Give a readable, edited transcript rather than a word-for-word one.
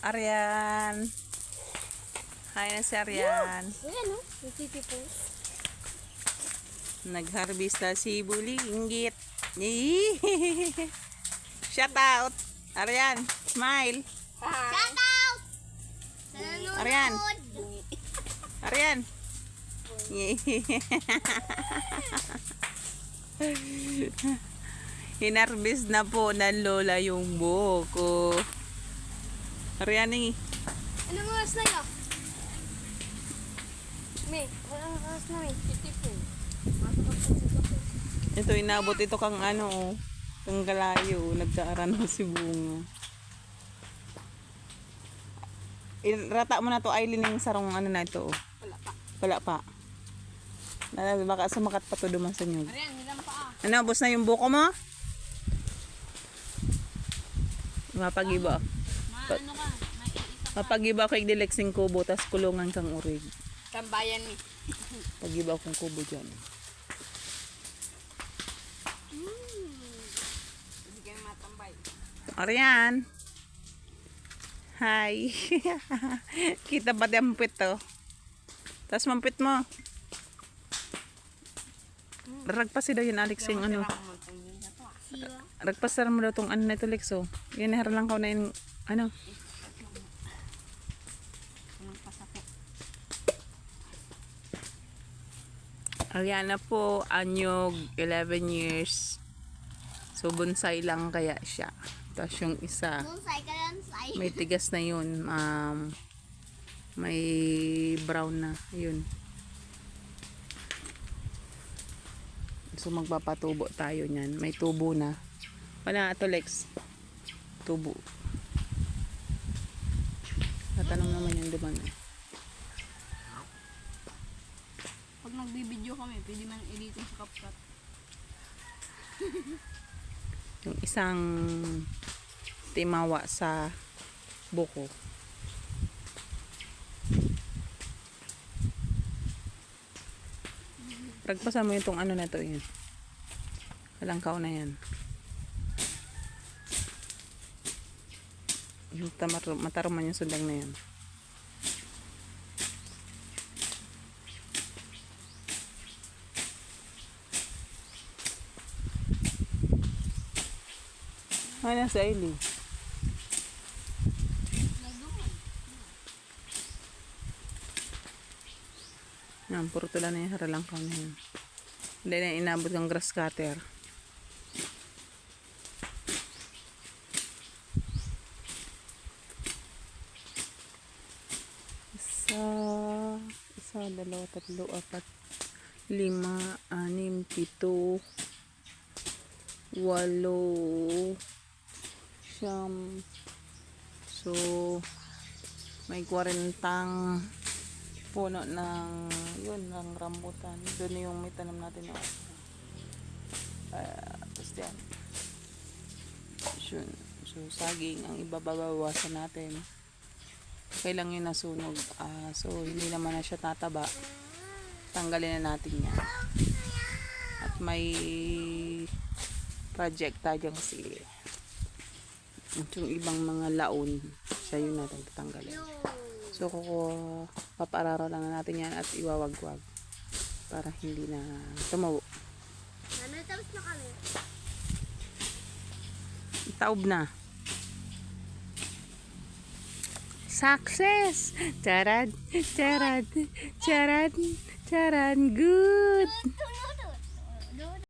Arian. Hi na si Arian. Ayan o, nagtitipos. Nag-harvest na si Bulinggit. Shout out. Arian, smile. Shout out! Sa Arian. nanonood. Arian. Hinarvest na po ng lola yung buko. Arian eh. Anong oras na yun? May, anong oras na may? Titipon. Ito inabot ito kang ano oh. Kang galayo. Nagkaaran ng si bunga. Rata mo na to Aileen yung sarong ano na ito oh. Wala pa. Wala pa. Baka sumakat pa to duman sa inyo. Ayan, nilang pa. Ano, ubos na yung buko mo? Mapagiba. Maano ka? Maiisa. Mapagiba ko yung dilexing kubo, tas kulungan kang urig. Tambayan ni. Pagiba kong kubo dyan. Hindi kayo matambay. Arian. Hi. Kita ba di ampit to? Tas mampit mo. Ragpasi daw yun Alex yung ano. Siwa. Ragpasar mo daw tong ano na ito Lex oh. Yan lang ka na yung ano. Anong pasako? Ariana po, anyog, 11 years. So, bonsai lang kaya siya. Tapos yung isa, Bonsai ka lang, say. may tigas na yun. May brown na. Yun. So, magpapatubo tayo niyan. May tubo na. Wala ito, Lex. Tubo. Tatanong naman yung duman. Pag nagbibideo kami, pwede man editin sa CapCut. Yung isang timawa sa buko. Ragpasan mo yung tong ano na to yun. Kalangkaw na yan. Yung mataruman yung sundang na yan. Ay, nasa Aileen. Yan, puro tula na yung haralangkaw na yan. Hindi na inabot ng grass cutter. Isa, dalawa, tatlo, apat, 5, 6, 7, 8, 9. So, may 40 puno ng yun, ng rambutan. Doon yung may tanam natin na tapos yan. So, saging ang ibabawasan natin. Okay lang yung nasunog. So, hindi naman na siya tataba. Tanggalin na natin yan. At may project tayo kasi yung ibang mga laon, siya yung natin tatanggalin. So, papararo lang natin yan at iwawagwag para hindi na tumubo. Tapos na kami. Taob na. Success! Charad! Charad! Charad! Charad! Good!